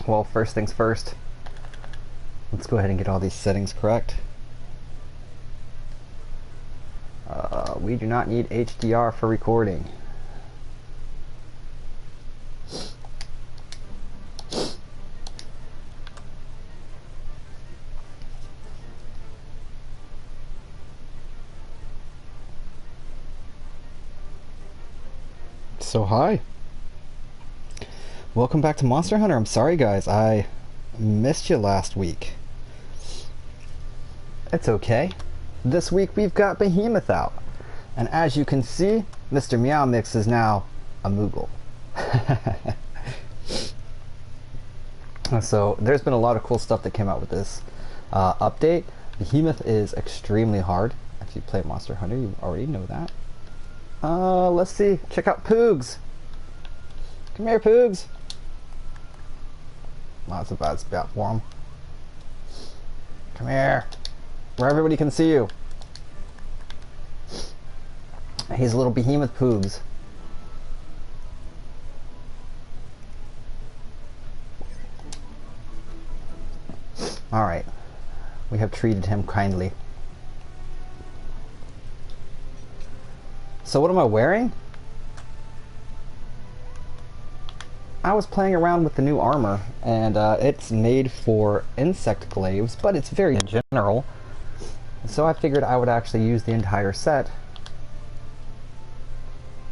Well, first things first, let's go ahead and get all these settings correct. We do not need HDR for recording. So hi, welcome back to Monster Hunter. I'm sorry guys, I missed you last week. It's okay. This week we've got Behemoth out, and as you can see, Mr. Meow Mix is now a Moogle. So there's been a lot of cool stuff that came out with this update. Behemoth is extremely hard. If you play Monster Hunter, you already know that. Let's see. Check out Poogs. Come here, Poogs. Well, that's a bad spot for him. Come here. Where everybody can see you. He's a little Behemoth Poogs. Alright. We have treated him kindly. So what am I wearing? I was playing around with the new armor, and it's made for insect glaives, but it's very general. So I figured I would actually use the entire set.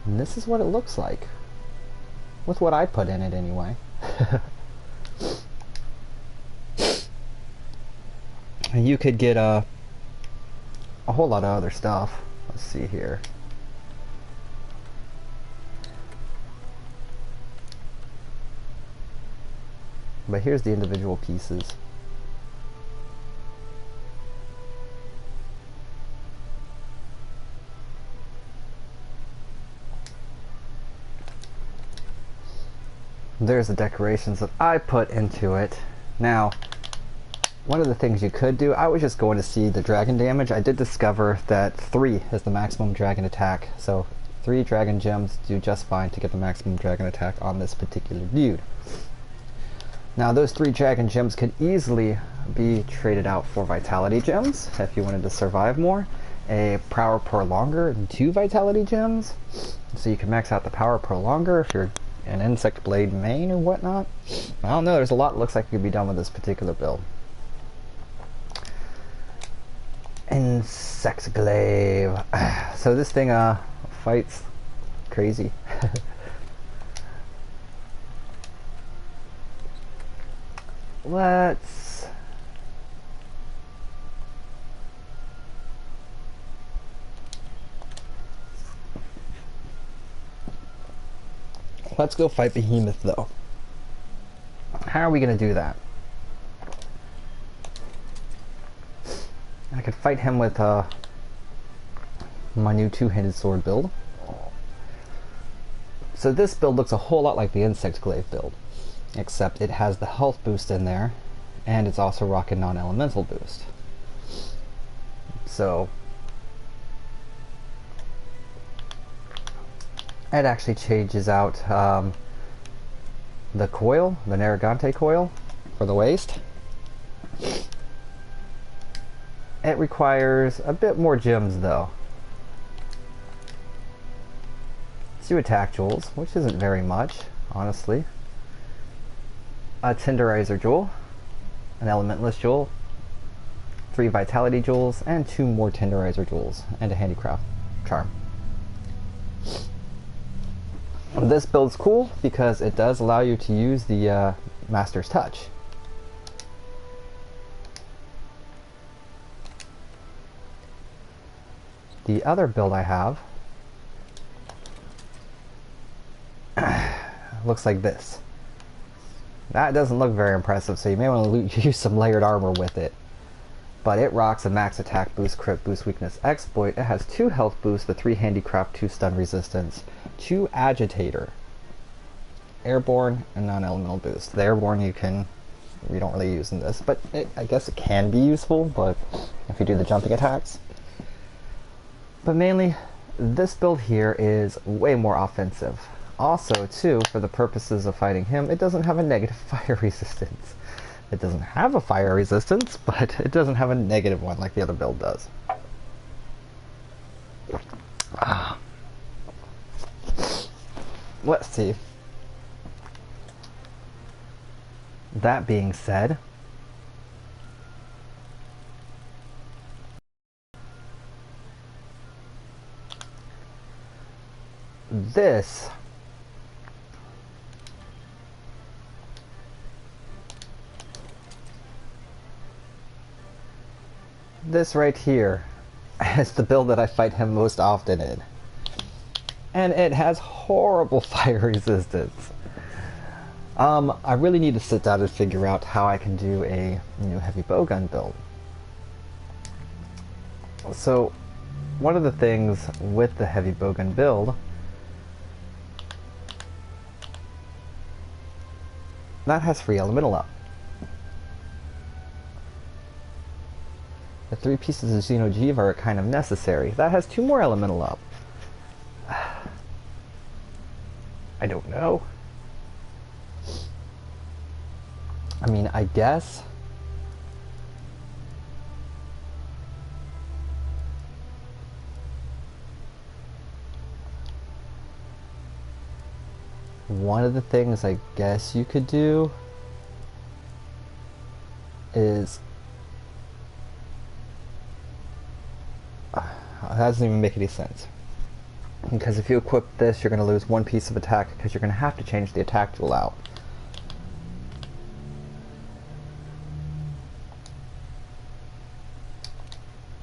And this is what it looks like. With what I put in it anyway. And you could get a whole lot of other stuff. Let's see here. But here's the individual pieces. There's the decorations that I put into it. Now, one of the things you could do, I was just going to see the dragon damage. I did discover that 3 is the maximum dragon attack. So 3 dragon gems do just fine to get the maximum dragon attack on this particular dude. Now those 3 dragon gems could easily be traded out for vitality gems if you wanted to survive more, a power prolonger and 2 vitality gems, so you can max out the power prolonger if you're an insect blade main or whatnot. I don't know, there's a lot that looks like could be done with this particular build. Insect glaive. So this thing fights crazy. Let's go fight Behemoth though. How are we gonna do that? I could fight him with my new 2-handed sword build. So this build looks a whole lot like the insect glaive build, except it has the health boost in there, and it's also rocking non-elemental boost. So it actually changes out the coil, the Narragante coil for the waist. It requires a bit more gems though. 2 attack jewels, which isn't very much, honestly. A tenderizer jewel, an elementalist jewel, 3 vitality jewels, and 2 more tenderizer jewels, and a handicraft charm. This build's cool because it does allow you to use the Master's Touch. The other build I have looks like this. That doesn't look very impressive, so you may want to use some layered armor with it. But it rocks a max attack boost, crit boost, weakness, exploit. It has 2 health boosts, the 3 handicraft, 2 stun resistance, 2 agitator, airborne, and non-elemental boost. The airborne you don't really use in this, but I guess it can be useful, but if you do the jumping attacks. But mainly, this build here is way more offensive. Also, too, for the purposes of fighting him, it doesn't have a negative fire resistance. It doesn't have a fire resistance, but it doesn't have a negative one like the other build does. Let's see. That being said, this right here is the build that I fight him most often in. And it has horrible fire resistance. I really need to sit down and figure out how I can do a new heavy bowgun build. So, one of the things with the heavy bowgun build, that has free elemental up. The 3 pieces of Xeno'jiiva are kind of necessary. That has 2 more elemental up. I don't know. I mean, I guess. One of the things I guess you could do is... that doesn't even make any sense. Because if you equip this, you're going to lose 1 piece of attack because you're going to have to change the attack tool out.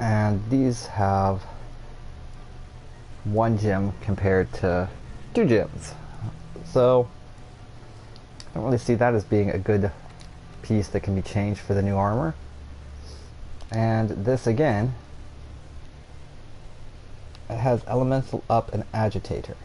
And these have 1 gem compared to 2 gems. So, I don't really see that as being a good piece that can be changed for the new armor. And this again, it has elemental up and agitator.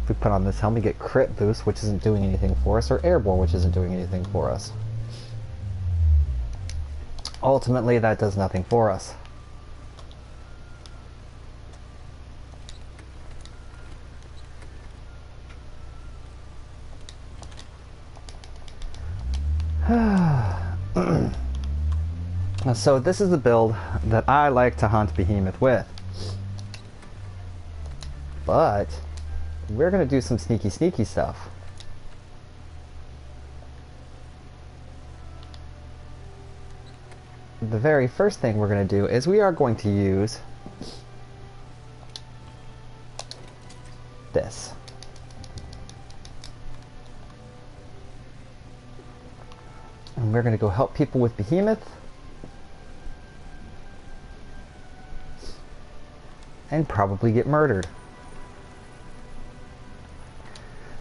If we put on this helm, we get crit boost, which isn't doing anything for us, or airborne, which isn't doing anything for us. Ultimately, that does nothing for us. So this is the build that I like to hunt Behemoth with. But we're going to do some sneaky stuff. The very first thing we're going to do is we are going to use this. And we're going to go help people with Behemoth. And probably get murdered.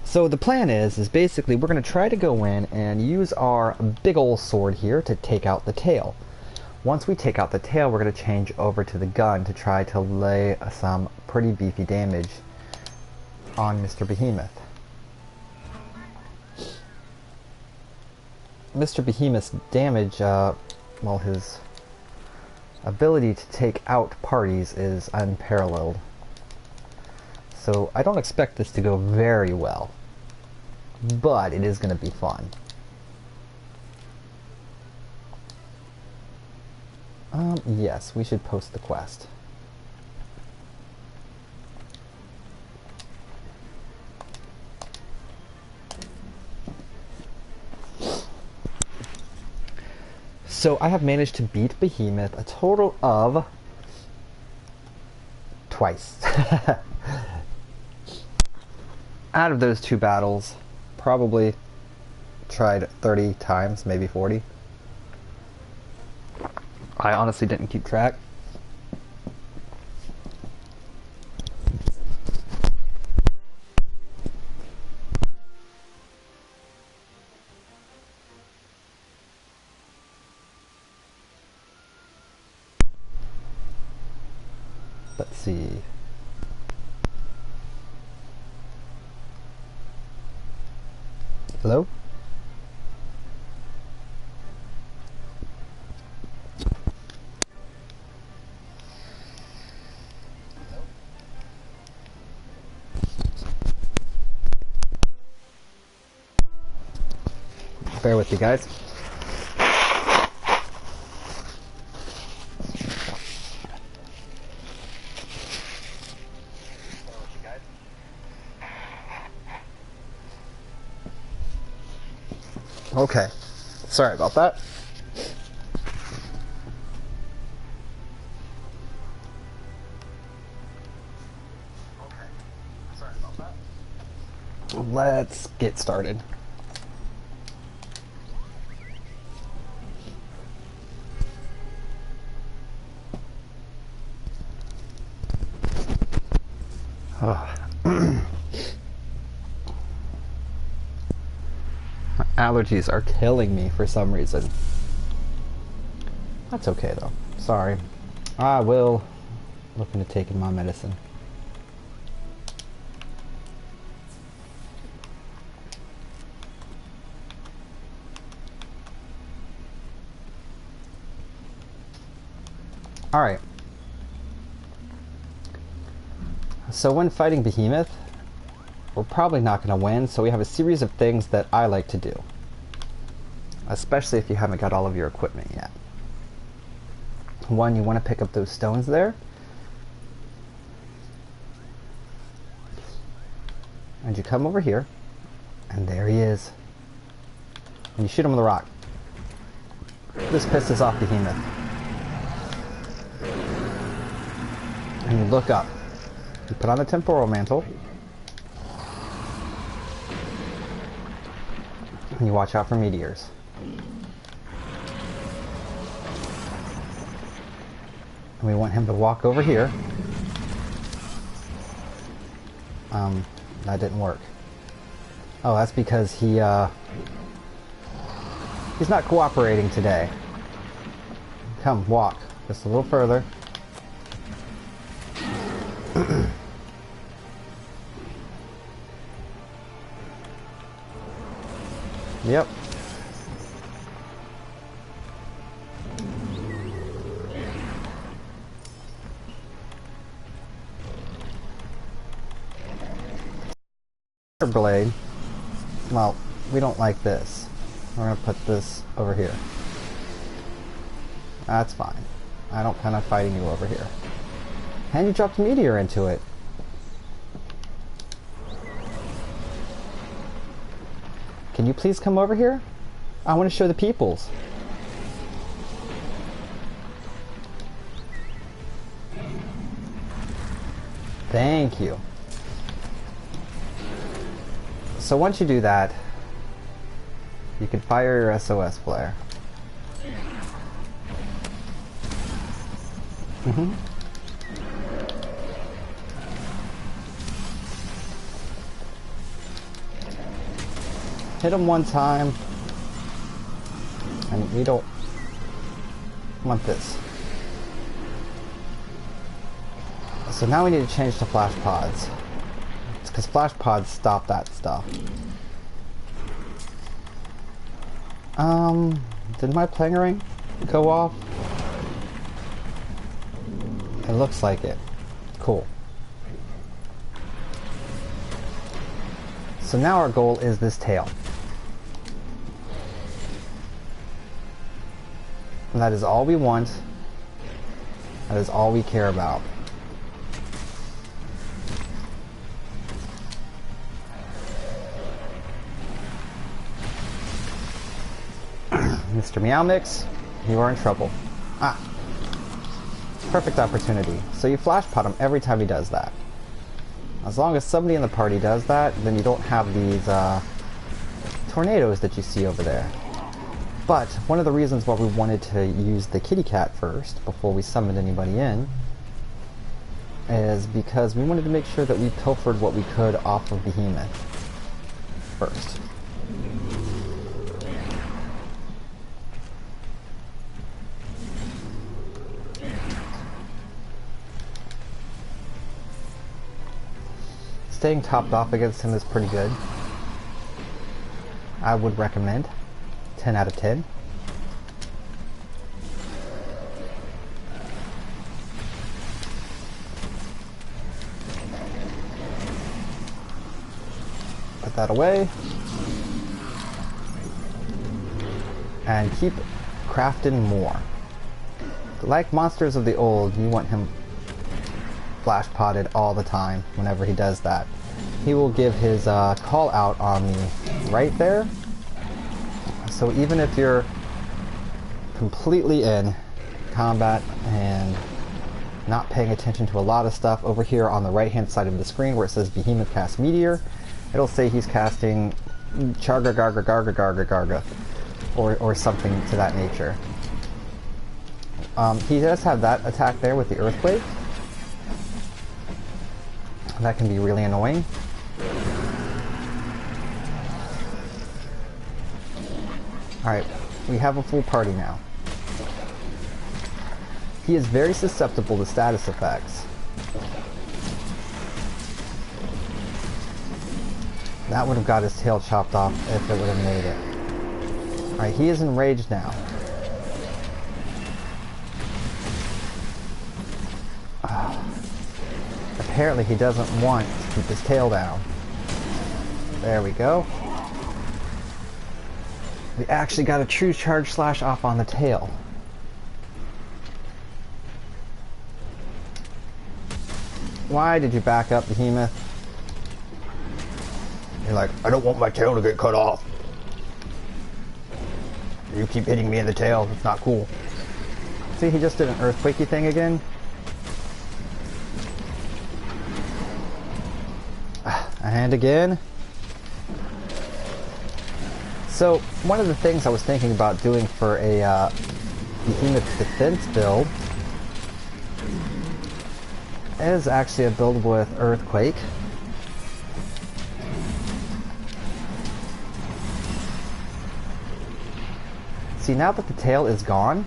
So the plan is basically we're going to try to go in and use our big ol' sword here to take out the tail. Once we take out the tail, we're going to change over to the gun to try to lay some pretty beefy damage on Mr. Behemoth. Mr. Behemoth's damage, well, his ability to take out parties is unparalleled. So I don't expect this to go very well, but it is going to be fun. Yes, we should post the quest. So I have managed to beat Behemoth a total of twice. Out of those 2 battles, probably tried 30 times, maybe 40. I honestly didn't keep track. Let's see. Hello? Bear with me, guys. Okay, sorry about that. Let's get started. Oh. My allergies are killing me for some reason. That's okay though. Sorry. I will look into taking my medicine. Alright. So when fighting Behemoth, we're probably not going to win, so we have a series of things that I like to do. Especially if you haven't got all of your equipment yet. One, you want to pick up those stones there. And you come over here, and there he is. And you shoot him with a rock. This pisses off Behemoth. And you look up. You put on the temporal mantle. And you watch out for meteors. And we want him to walk over here. That didn't work. Oh, that's because he's not cooperating today. Come, walk. Just a little further. Yep. Blade. Well, we don't like this. We're gonna put this over here. That's fine. I don't plan on fighting you over here. And you dropped a meteor into it. Can you please come over here? I want to show the peoples. Thank you. So once you do that, you can fire your SOS flare. Hit him one time, and we don't want this. So now we need to change to flash pods. It's because flash pods stop that stuff. Did my playing ring go off? It looks like it. Cool. So now our goal is this tail. And that is all we want. That is all we care about. Mr. Meow Mix, you are in trouble. Ah. Perfect opportunity. So you flash pot him every time he does that. As long as somebody in the party does that, then you don't have these tornadoes that you see over there. But one of the reasons why we wanted to use the kitty cat first, before we summoned anybody in, is because we wanted to make sure that we pilfered what we could off of Behemoth first. Staying topped off against him is pretty good. I would recommend. 10 out of 10. Put that away. and keep crafting more. Like monsters of the old, you want him flash potted all the time whenever he does that. He will give his call out on me right there. So even if you're completely in combat and not paying attention to a lot of stuff, over here on the right hand side of the screen where it says Behemoth cast Meteor, it'll say he's casting Charga Garga Garga Garga Garga or something to that nature. He does have that attack there with the Earthquake. That can be really annoying. Alright, we have a full party now. He is very susceptible to status effects. That would have got his tail chopped off if it would have made it. Alright, he is enraged now. Apparently he doesn't want to keep his tail down. There we go. We actually got a true charge slash off on the tail. Why did you back up, Behemoth? You're like, I don't want my tail to get cut off. You keep hitting me in the tail, it's not cool. See, he just did an earthquakey thing again. And again. So, one of the things I was thinking about doing for a Behemoth defense build is actually a build with Earthquake. See, now that the tail is gone,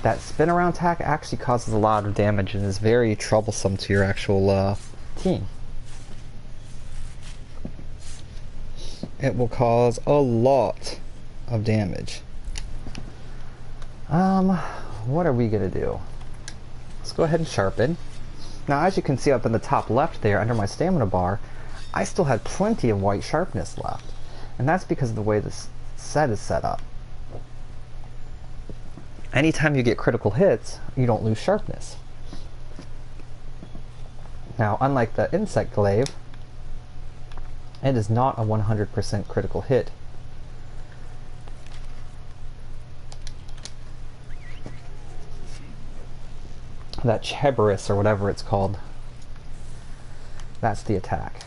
that spin around attack actually causes a lot of damage and is very troublesome to your actual team. It will cause a lot of damage. What are we gonna do? Let's go ahead and sharpen. Now, as you can see up in the top left there, under my stamina bar, I still had plenty of white sharpness left. And that's because of the way this set is set up. Anytime you get critical hits, you don't lose sharpness. Now, unlike the insect glaive, it is not a 100% critical hit. That Cheberus, or whatever it's called, that's the attack.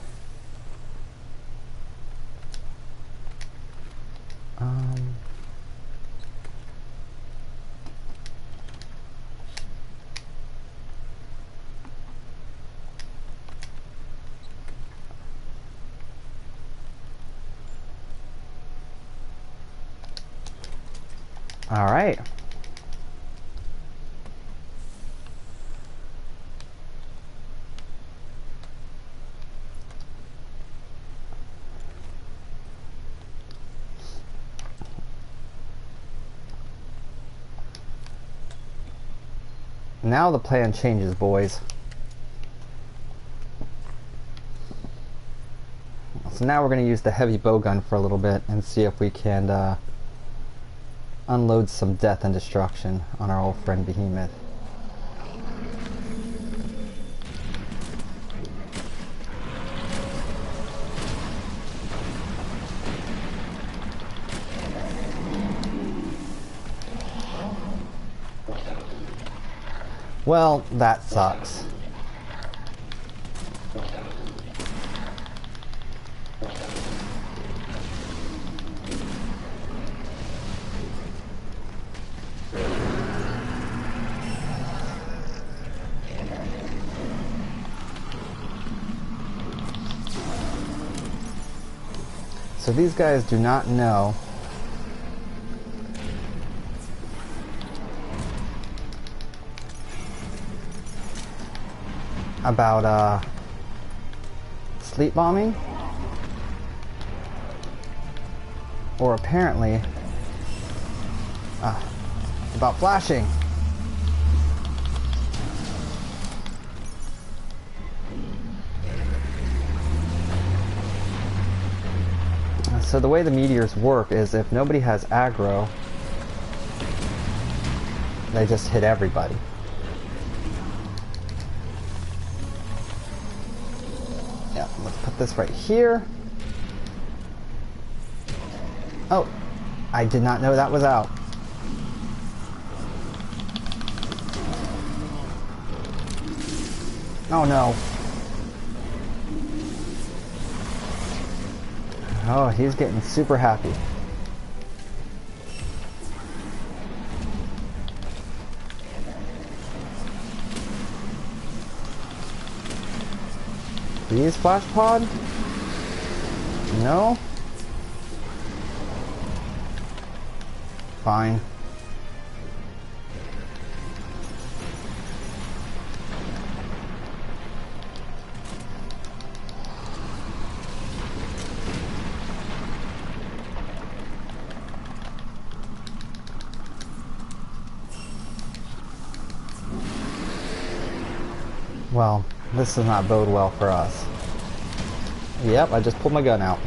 All right. Now the plan changes, boys. So now we're going to use the heavy bowgun for a little bit and see if we can unload some death and destruction on our old friend Behemoth. Well, that sucks. So these guys do not know about sleep bombing, or apparently about flashing. So the way the meteors work is if nobody has aggro, they just hit everybody. Yeah, let's put this right here. Oh, I did not know that was out. Oh no. Oh, he's getting super happy. Please, Flash Pod? No? Fine. Well, this does not bode well for us. Yep, I just pulled my gun out.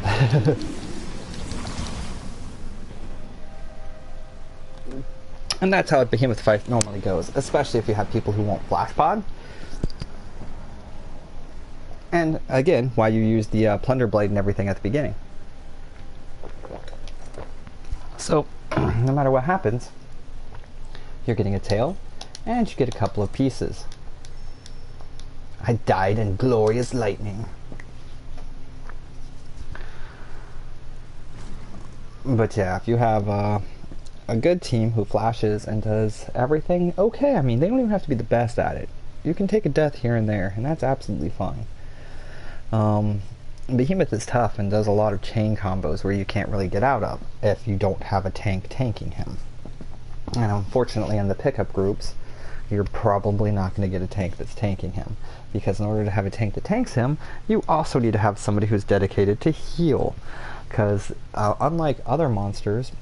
And that's how a Behemoth fight normally goes, especially if you have people who won't flash pod. And again, why you use the plunder blade and everything at the beginning. So, no matter what happens, you're getting a tail, and you get a couple of pieces. I died in glorious lightning. But yeah, if you have a good team who flashes and does everything, okay, I mean, they don't even have to be the best at it. You can take a death here and there, and that's absolutely fine. Behemoth is tough and does a lot of chain combos where you can't really get out of if you don't have a tank tanking him. And unfortunately in the pickup groups, you're probably not going to get a tank that's tanking him. Because in order to have a tank that tanks him, you also need to have somebody who's dedicated to heal. Because unlike other monsters,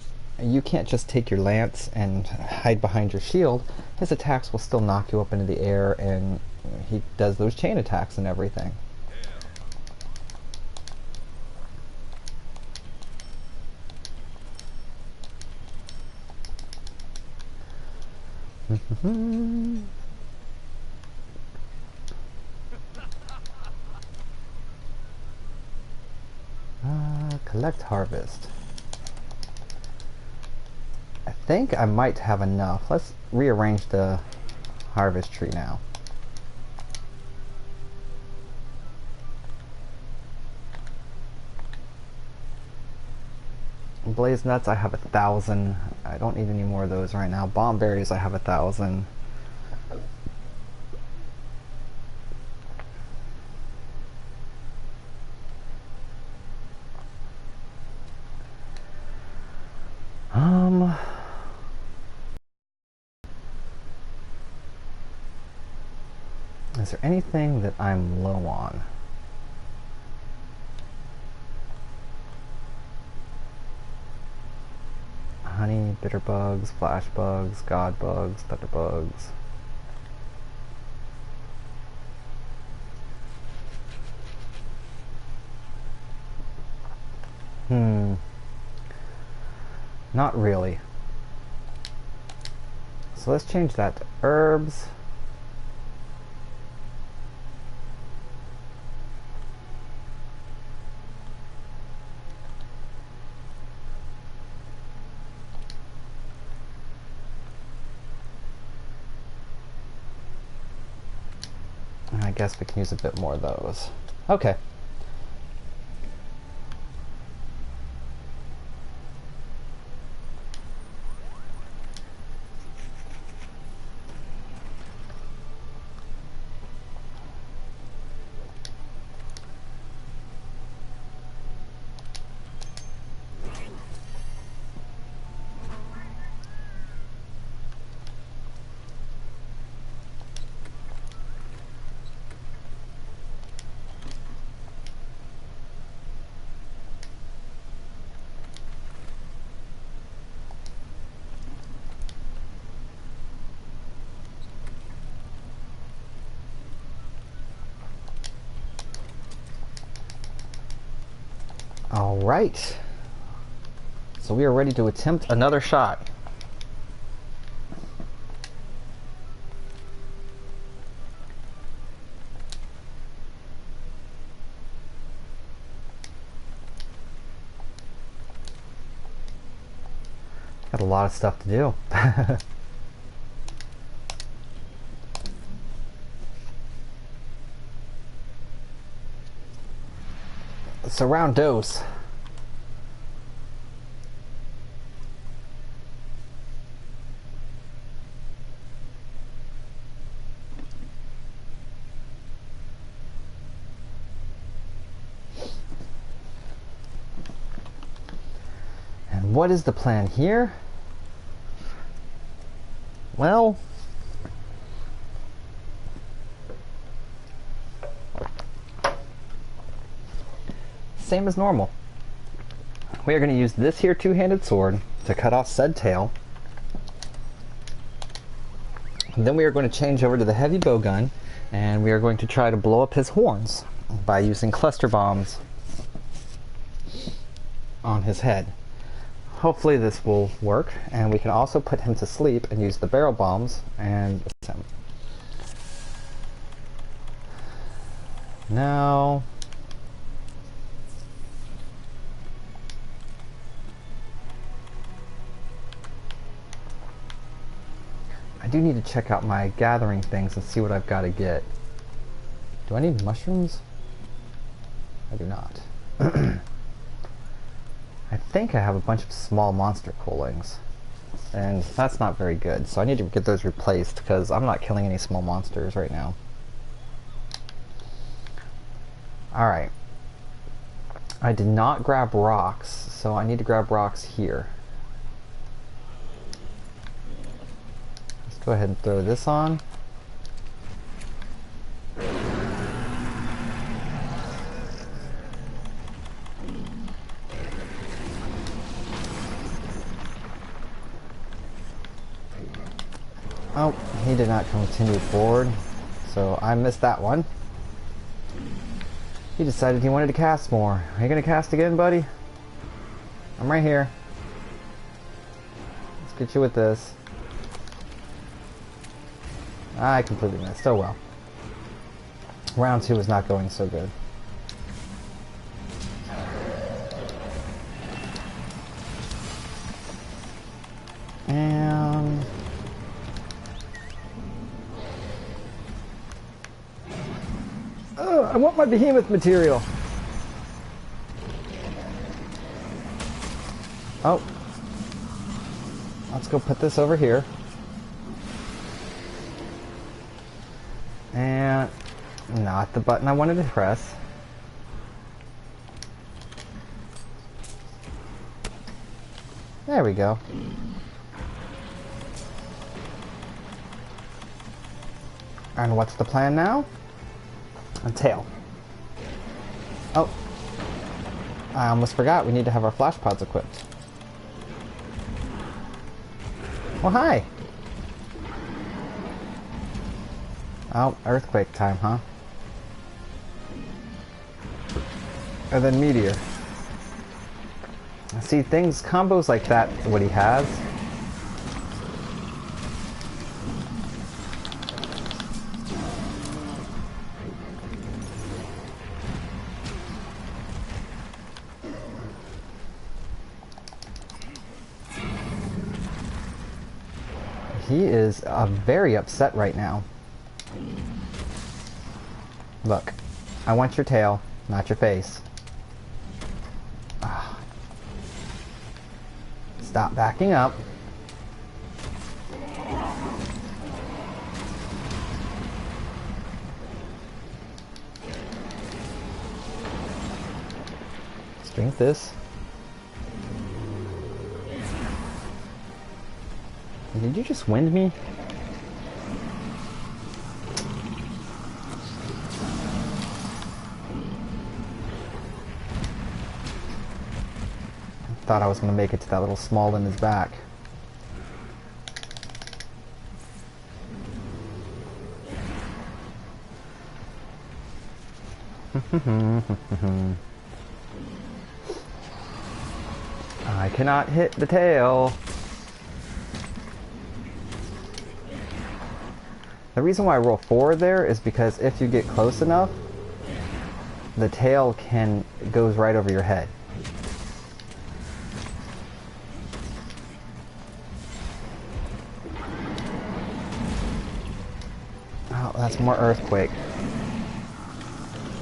you can't just take your lance and hide behind your shield. His attacks will still knock you up into the air, and he does those chain attacks and everything. Collect harvest. I think I might have enough. Let's rearrange the harvest tree now. Blaze nuts, I have 1,000. I don't need any more of those right now. Bomb berries, I have 1,000. Is there anything that I'm low on? Honey, bitter bugs, flash bugs, god bugs, thunder bugs. Not really. So let's change that to herbs. I guess we can use a bit more of those. Okay. All right. So we are ready to attempt another shot. Got a lot of stuff to do. Surround dose. And what is the plan here? Well, same as normal. We are going to use this here two-handed sword to cut off said tail. And then we are going to change over to the heavy bow gun, and we are going to try to blow up his horns by using cluster bombs on his head. Hopefully this will work, and we can also put him to sleep and use the barrel bombs and him. Now, I do need to check out my gathering things and see what I've got to get. Do I need mushrooms? I do not. I think I have a bunch of small monster coolings, and that's not very good, so I need to get those replaced because I'm not killing any small monsters right now. Alright. I did not grab rocks, so I need to grab rocks here. Let's go ahead and throw this on. Oh, he did not continue forward, so I missed that one. He decided he wanted to cast more. Are you going to cast again, buddy? I'm right here. Let's get you with this. I completely missed. Oh well. Round 2 is not going so good. And I want my Behemoth material. Oh. Let's go put this over here. And not the button I wanted to press. There we go. And what's the plan now? A tail. Oh. I almost forgot we need to have our flash pods equipped. Well, hi. Oh, earthquake time, huh? And then meteor. See, combos like that, what he has. He is very upset right now. Look, I want your tail, not your face. Ah. Stop backing up. Let's drink this. Did you just wind me? I thought I was going to make it to that little small in his back. I cannot hit the tail. The reason why I roll forward there is because if you get close enough, the tail goes right over your head. Oh, that's more earthquake.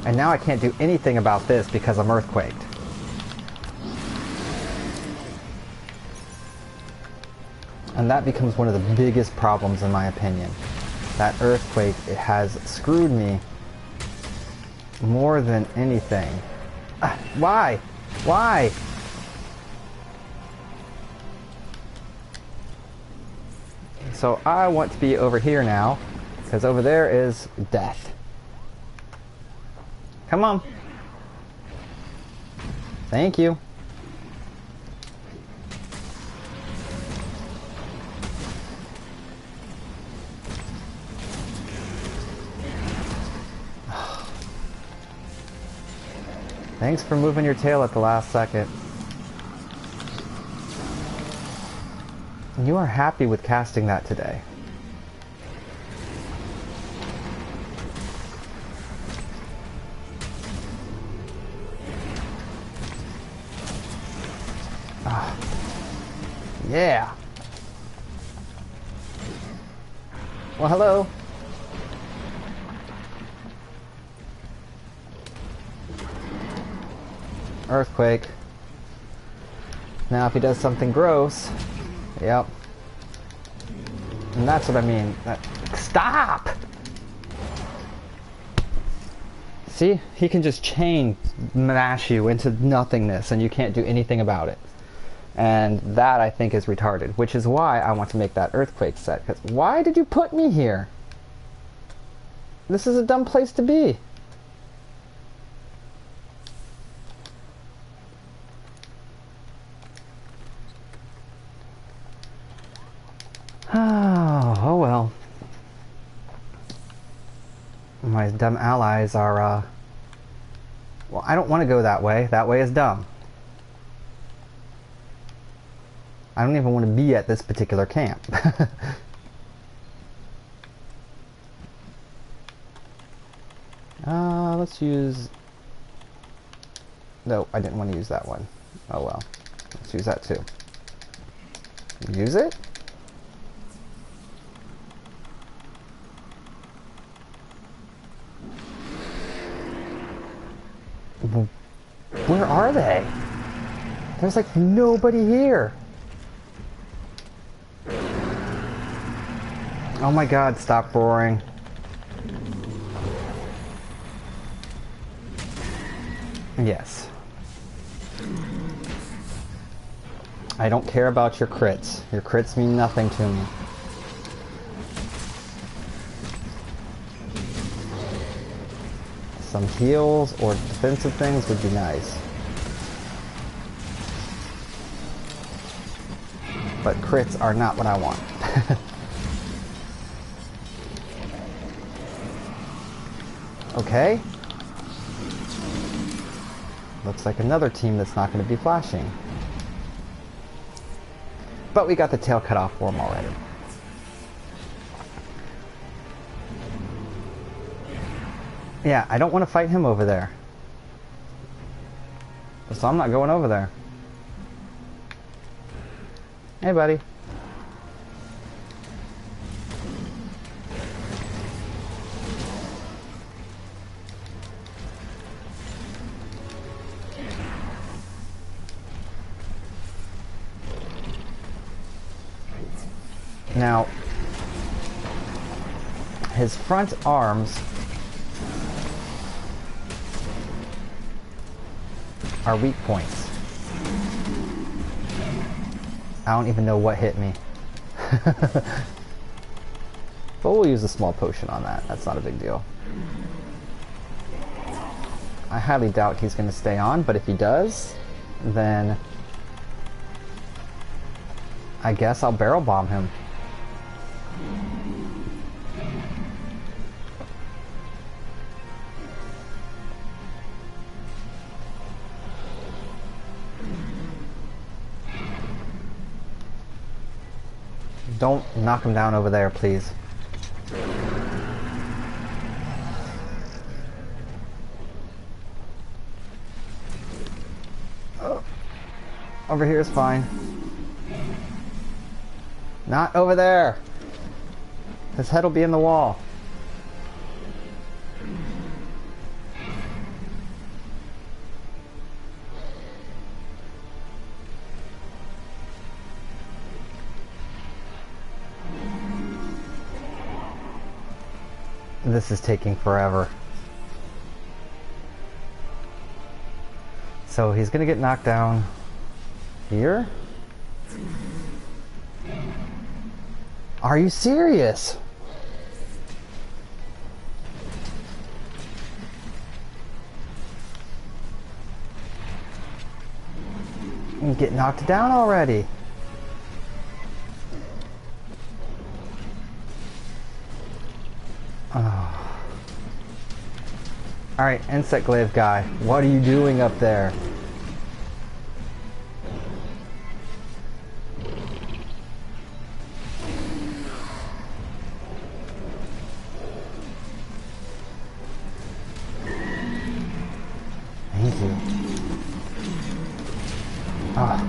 And now I can't do anything about this because I'm earthquaked. And that becomes one of the biggest problems in my opinion. That earthquake, it has screwed me more than anything. Why? Why? So I want to be over here now, because over there is death. Come on. Thank you. Thanks for moving your tail at the last second. You are happy with casting that today. Ah. Yeah. Well, hello. Earthquake. Now if he does something gross, yep. And that's what I mean. Stop! See? He can just chain mash you into nothingness and you can't do anything about it. And that I think is retarded, which is why I want to make that earthquake set. Because why did you put me here? This is a dumb place to be. Oh well. My dumb allies are, well, I don't want to go that way. That way is dumb. I don't even want to be at this particular camp. Let's use... No, I didn't want to use that one. Oh well. Let's use that too. Use it? Where are they? There's like nobody here. Oh my god, stop roaring. Yes. I don't care about your crits. Your crits mean nothing to me. Some heals or defensive things would be nice. But crits are not what I want. Okay. Looks like another team that's not going to be flashing. But we got the tail cut off for them already. Yeah, I don't want to fight him over there. So I'm not going over there. Hey, buddy. Now, his front arms are weak points. I don't even know what hit me. But we'll use a small potion on that. That's not a big deal. I highly doubt he's going to stay on, but if he does, then I guess I'll barrel bomb him. Don't knock him down over there, please. Oh. Over here is fine. Not over there. His head will be in the wall. This is taking forever. So he's gonna get knocked down here? Are you serious? You get knocked down already. Oh. Alright, insect glaive guy, what are you doing up there? Thank you. Ah.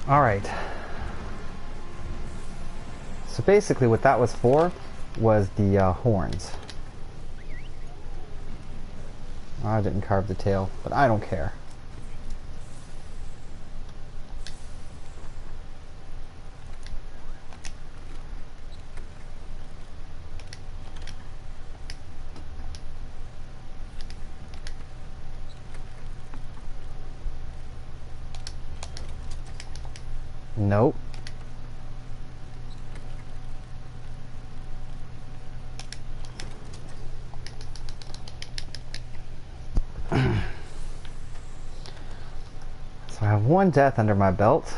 Alright. So basically what that was for was the horns. I didn't carve the tail, but I don't care. Nope. So I have one death under my belt.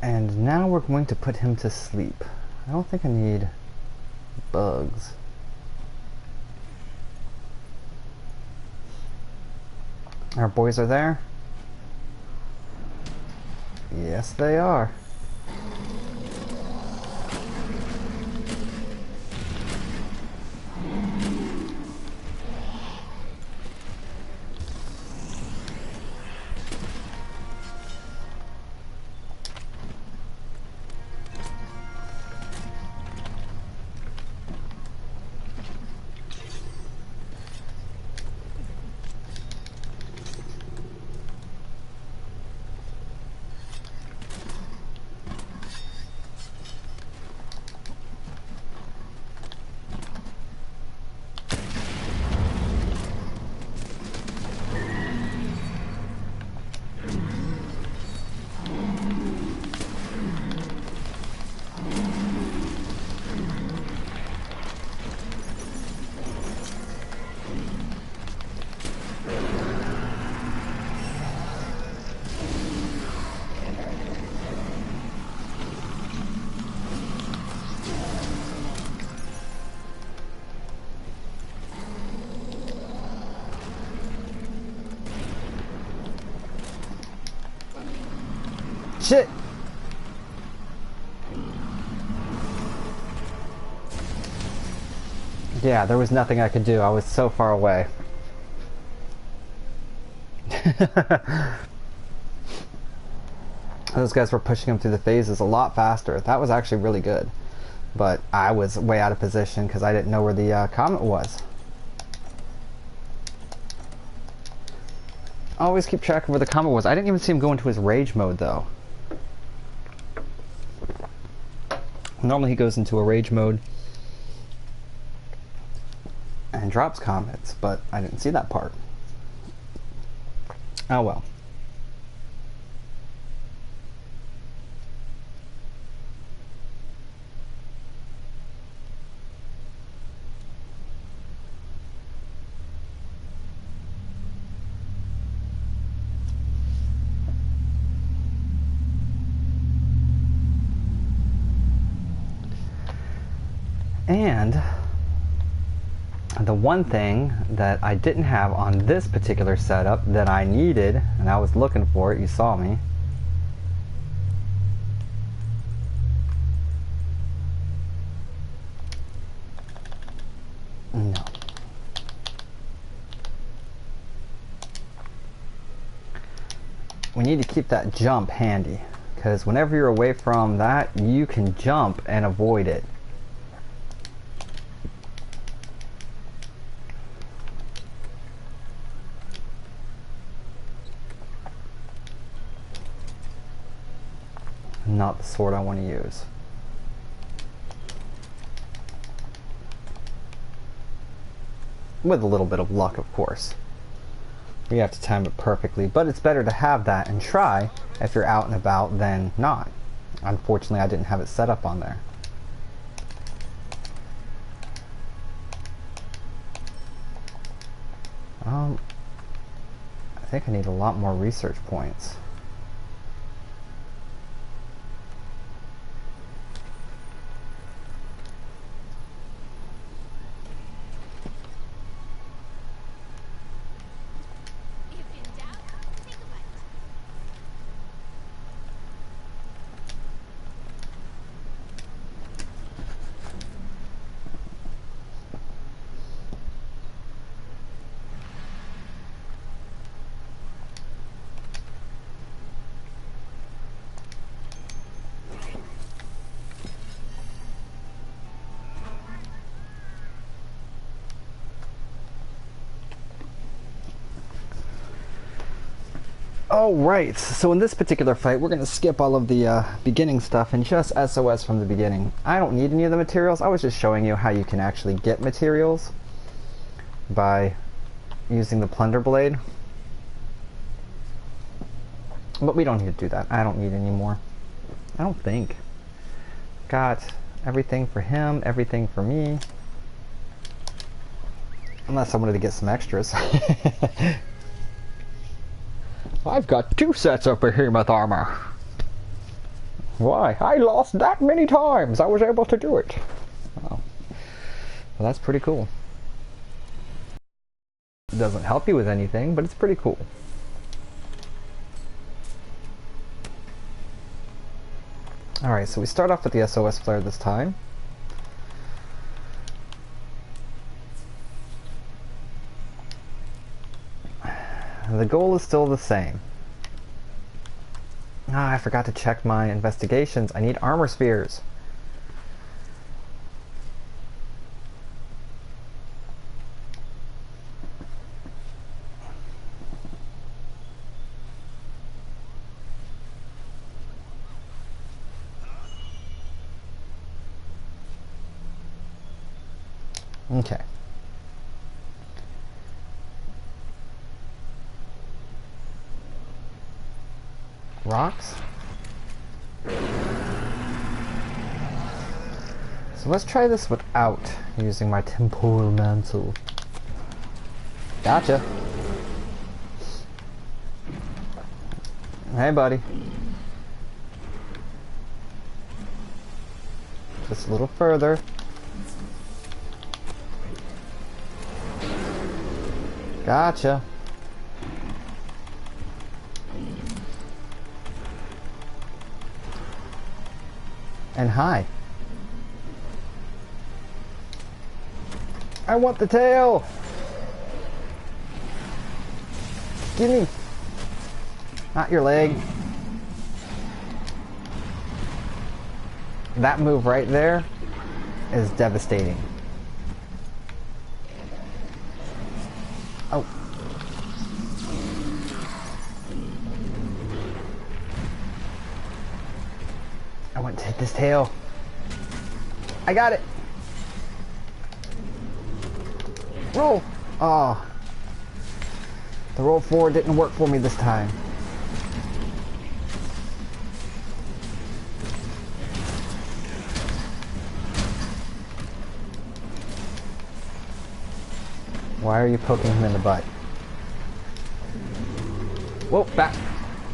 And now we're going to put him to sleep. I don't think I need bugs. Our boys are there? Yes, they are. Shit! Yeah, there was nothing I could do. I was so far away. Those guys were pushing him through the phases a lot faster. That was actually really good. But I was way out of position because I didn't know where the comet was. I always keep track of where the comet was. I didn't even see him go into his rage mode though. Normally he goes into a rage mode and drops comets, but I didn't see that part. Oh well. And the one thing that I didn't have on this particular setup that I needed, and I was looking for it, you saw me. No. we need to keep that jump handy, because whenever you're away from that, you can jump and avoid it. Not the sword I want to use. With a little bit of luck, of course. You have to time it perfectly, but it's better to have that and try if you're out and about than not. Unfortunately, I didn't have it set up on there. I think I need a lot more research points. Oh, right. So in this particular fight, we're going to skip all of the beginning stuff and just SOS from the beginning. I don't need any of the materials. I was just showing you how you can actually get materials by using the plunder blade. But we don't need to do that. I don't need any more. I don't think. Got everything for him, everything for me. Unless I wanted to get some extras. I've got 2 sets of Behemoth armor. Why? I lost that many times. I was able to do it. Oh. Well, that's pretty cool. It doesn't help you with anything, but it's pretty cool. Alright, so we start off with the SOS flare this time. The goal is still the same. Ah, I forgot to check my investigations. I need armor spheres. Okay. Rocks. So let's try this without using my temporal mantle. Gotcha. Hey, buddy. Just a little further. Gotcha. And hi. I want the tail. Gimme. Not your leg. That move right there is devastating. Oh. I want to hit this tail. I got it. Roll. Oh. The roll forward didn't work for me this time. Why are you poking him in the butt? Whoa, back.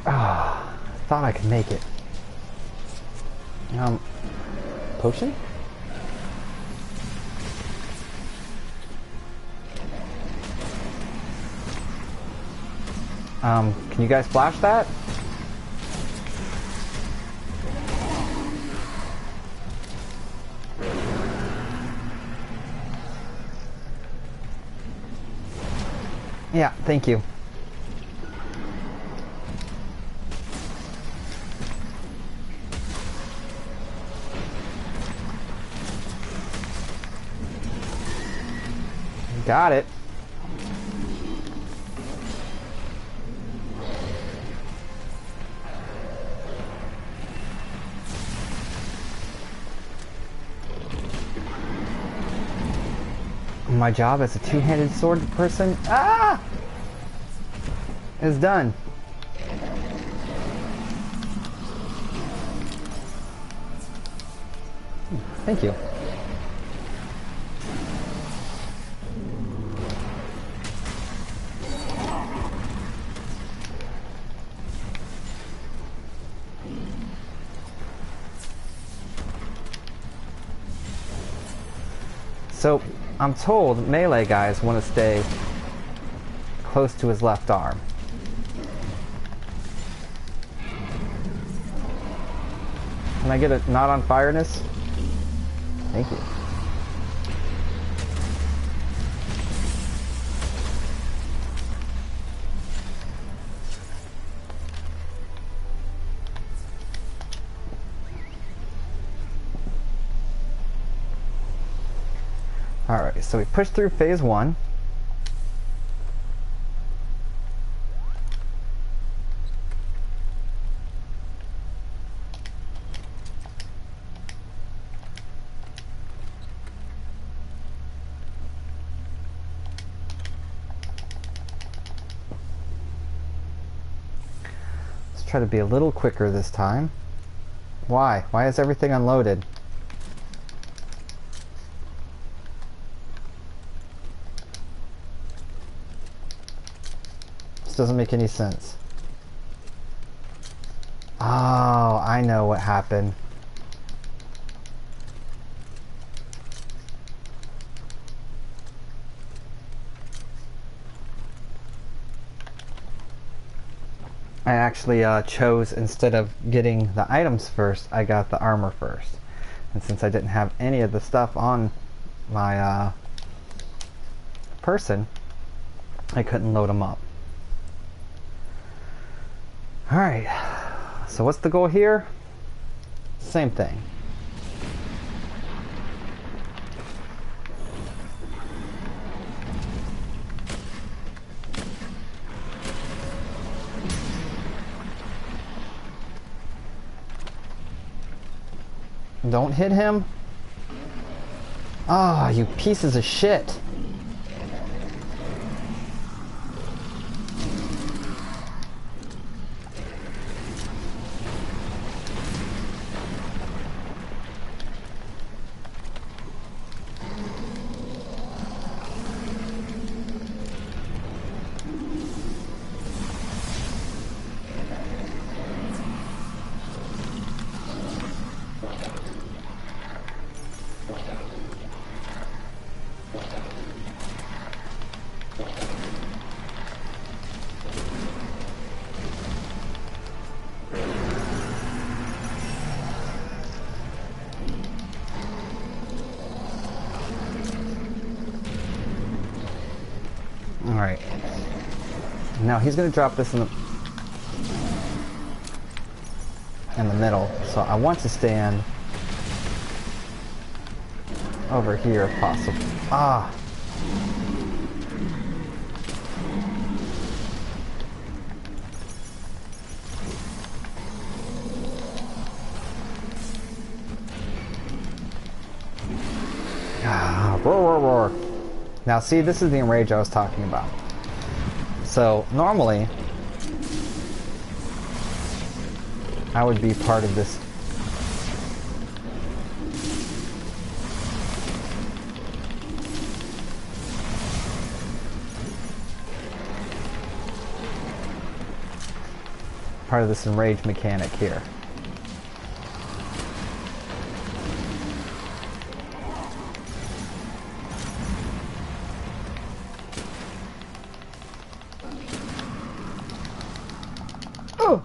Ah, thought I could make it. Potion? Can you guys flash that? Yeah, thank you. Got it. My job as a two-handed sword person, is done. Thank you. So, I'm told melee guys want to stay close to his left arm. Can I get a not on fireness? Thank you. Alright, so we pushed through phase 1. Let's try to be a little quicker this time. Why? Why is everything unloaded? Doesn't make any sense. Oh, I know what happened. I actually chose, instead of getting the items first, I got the armor first. And since I didn't have any of the stuff on my person, I couldn't load them up. Alright, so what's the goal here? Same thing. Don't hit him. Ah, oh, you pieces of shit. Alright. Now he's going to drop this in the middle, so I want to stand over here if possible. Ah! Ah, roar, roar, roar. Now see, this is the enrage I was talking about. So, normally, I would be part of this. Part of this enrage mechanic here. Oh!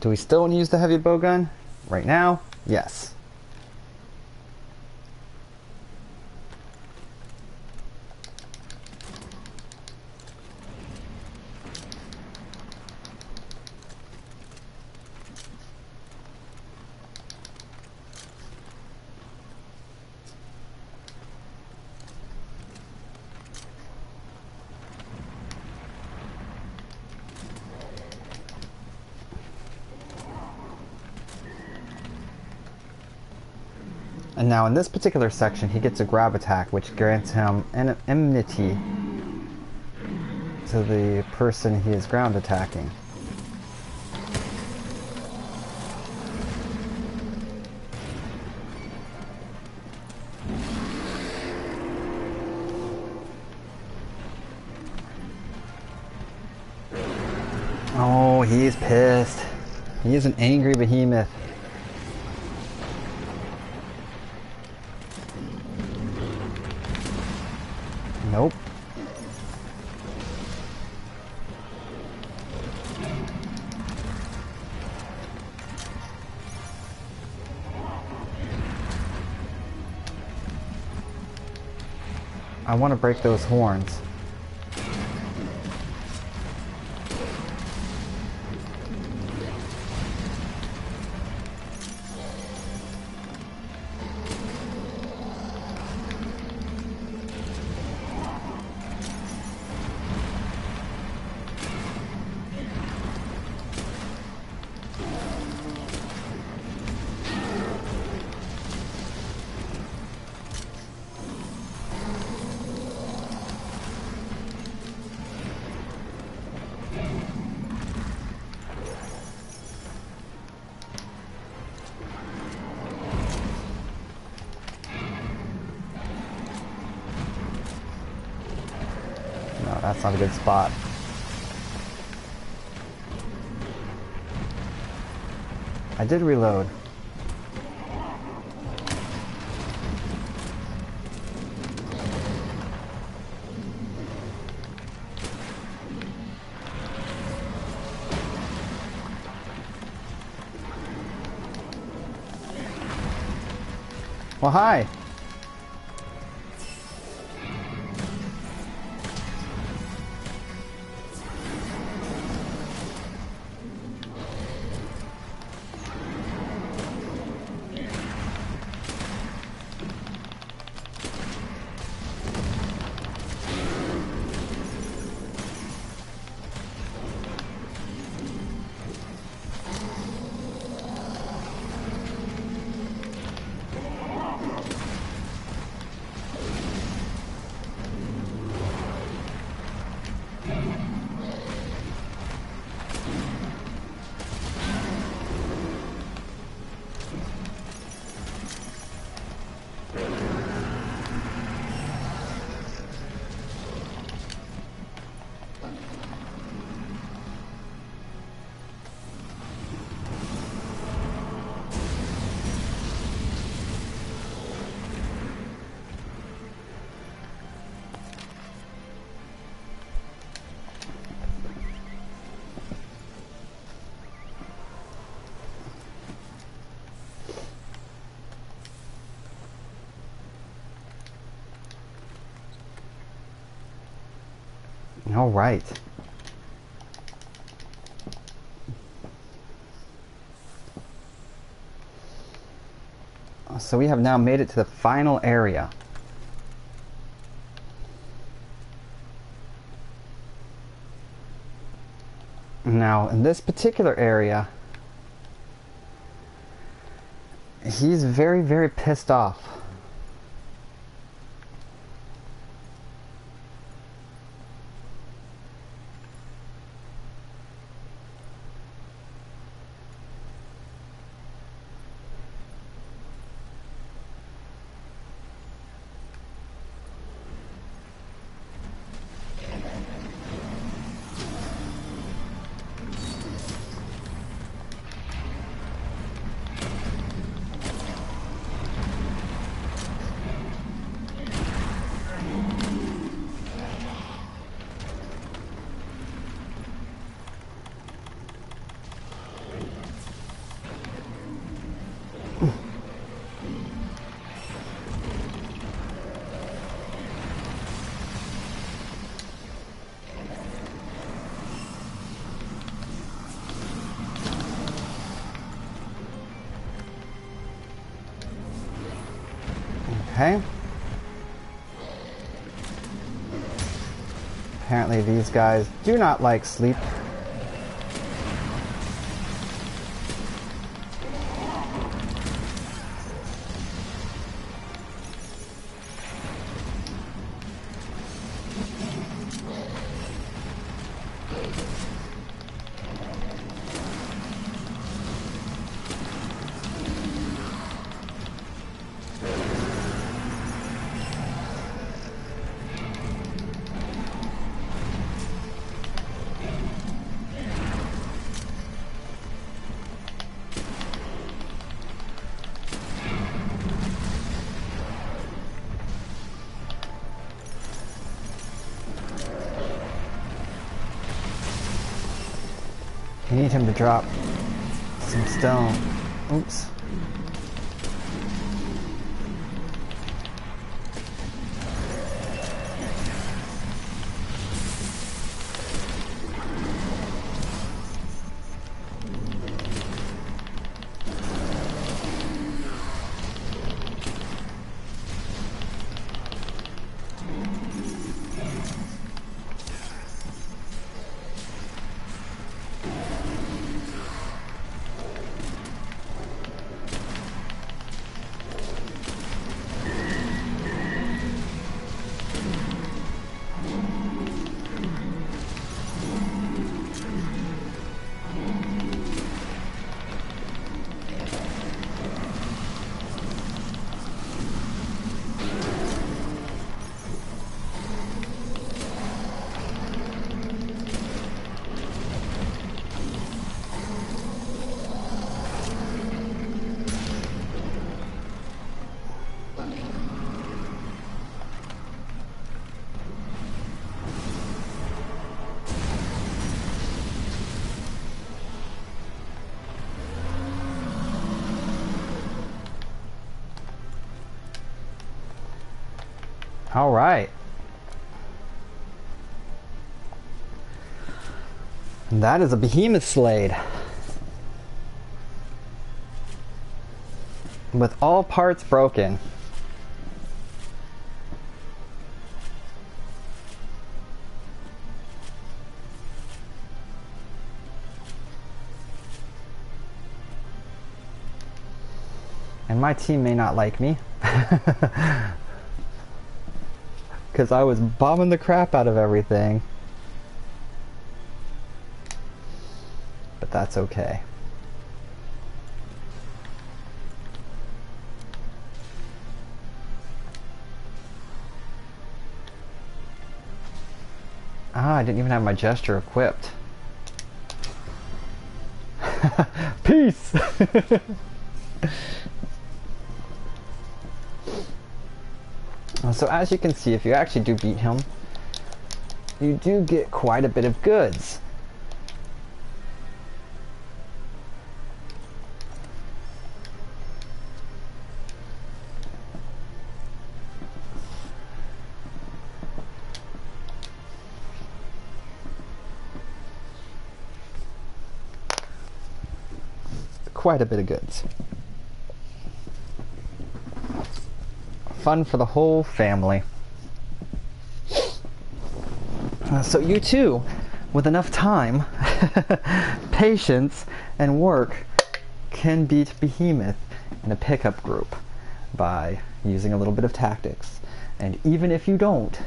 Do we still want to use the heavy bowgun? Right now? Yes. And now in this particular section, he gets a grab attack, which grants him an enmity to the person he is ground attacking. Oh, he's pissed. He is an angry behemoth. Nope. I want to break those horns. No, that's not a good spot. I did reload. Well, hi. All right. So we have now made it to the final area. Now, in this particular area, he's very, very pissed off. Okay. Apparently these guys do not like sleep. I need him to drop some stone. Oops. All right. And that is a Behemoth Slade. With all parts broken. And my team may not like me. Because I was bombing the crap out of everything. But that's okay. Ah, I didn't even have my gesture equipped. Peace! So as you can see, if you actually do beat him, you do get quite a bit of goods. Quite a bit of goods. Fun for the whole family. So you too, with enough time, patience, and work, can beat Behemoth in a pickup group by using a little bit of tactics. And even if you don't,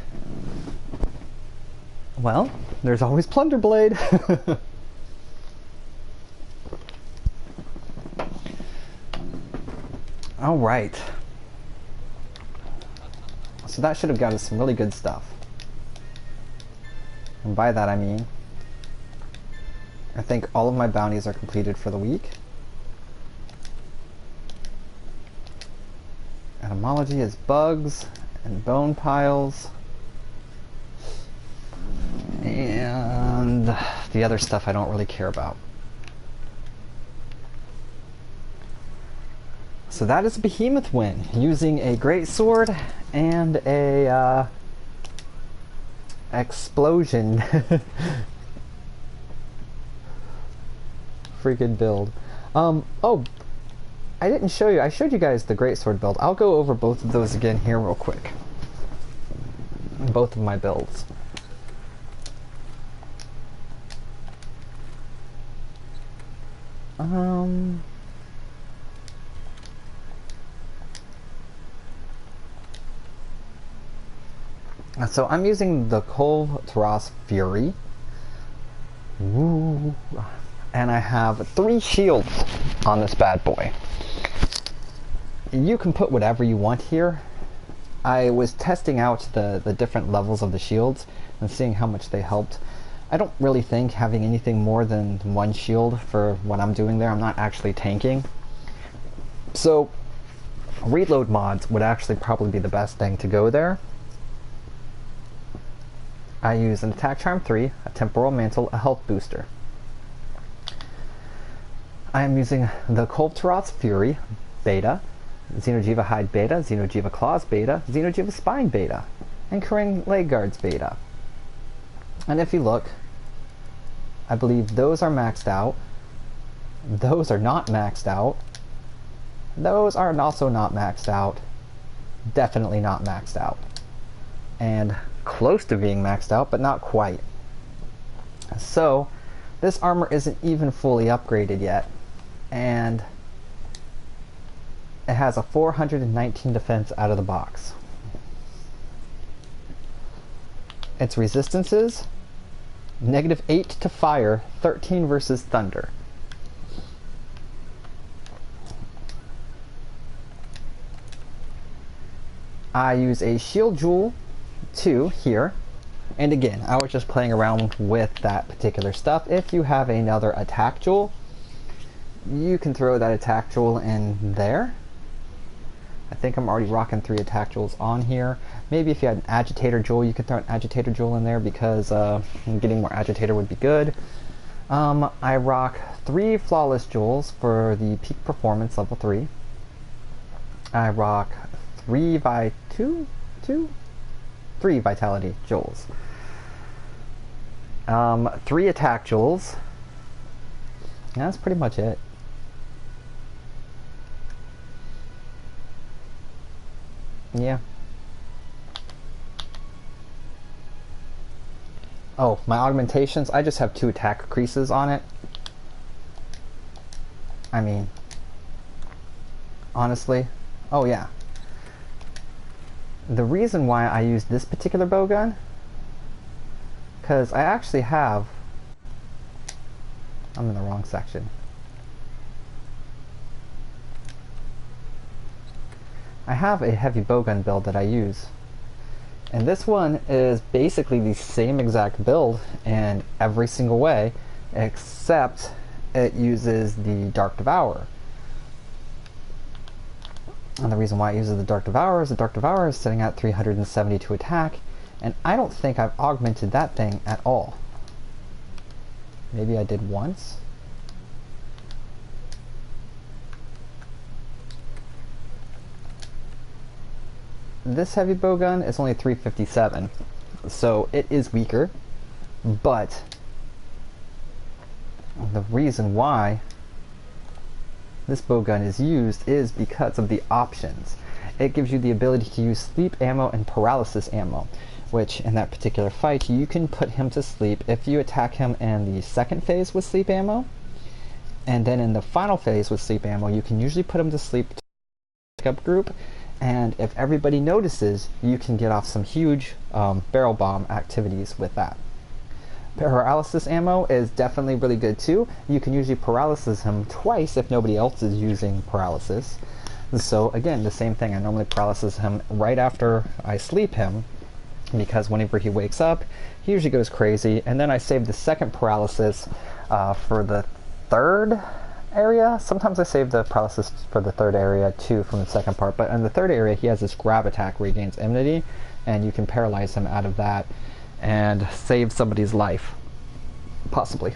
well, there's always Plunderblade. All right. So that should have got us some really good stuff. And by that I mean, I think all of my bounties are completed for the week. Etymology is bugs and bone piles. And the other stuff I don't really care about. So that is a Behemoth win, using a great sword and a explosion freaking build. Oh, I didn't show you. I showed you guys the greatsword build. I'll go over both of those again here real quick. Both of my builds. So I'm using the Kol Taras Fury. Woo. And I have 3 shields on this bad boy. You can put whatever you want here. I was testing out the different levels of the shields and seeing how much they helped. I don't really think having anything more than 1 shield for what I'm doing there. I'm not actually tanking. So reload mods would actually probably be the best thing to go there. I use an Attack Charm 3, a Temporal Mantle, a Health Booster. I am using the Kol Taras Fury Beta, Xeno'jiiva Hide Beta, Xeno'jiiva Claws Beta, Xeno'jiiva Spine Beta, and Kering Leg Guards Beta. And if you look, I believe those are maxed out. Those are not maxed out. Those are also not maxed out. Definitely not maxed out. And close to being maxed out, but not quite. So this armor isn't even fully upgraded yet, and it has a 419 defense out of the box. Its resistances: -8 to fire, 13 versus thunder. I use a shield jewel 2 here, and again, I was just playing around with that particular stuff. If you have another attack jewel, you can throw that attack jewel in there. I think I'm already rocking 3 attack jewels on here. Maybe if you had an agitator jewel, you could throw an agitator jewel in there, because getting more agitator would be good. I rock 3 flawless jewels for the peak performance level 3. I rock 3 vitality jewels. 3 attack jewels. And that's pretty much it. Yeah. Oh, my augmentations, I just have 2 attack creases on it. I mean, honestly, oh yeah. The reason why I use this particular bowgun, because I actually have, I'm in the wrong section. I have a heavy bowgun build that I use. And this one is basically the same exact build in every single way, except it uses the Dark Devourer. And the reason why it uses the Dark Devourer is the Dark Devourer is sitting at 372 attack, and I don't think I've augmented that thing at all. Maybe I did once. This heavy bowgun is only 357, so it is weaker, but the reason why this bowgun is used is because of the options. It gives you the ability to use sleep ammo and paralysis ammo, which in that particular fight you can put him to sleep if you attack him in the second phase with sleep ammo, and then in the final phase with sleep ammo you can usually put him to sleep to pick up group, and if everybody notices you can get off some huge barrel bomb activities with that. Paralysis ammo is definitely really good too. You can usually paralysis him twice if nobody else is using paralysis. So again, the same thing. I normally paralysis him right after I sleep him, because whenever he wakes up, he usually goes crazy. And then I save the second paralysis for the third area. Sometimes I save the paralysis for the third area too from the second part. But in the third area, he has this grab attack where he gains immunity, and you can paralyze him out of that and save somebody's life, possibly.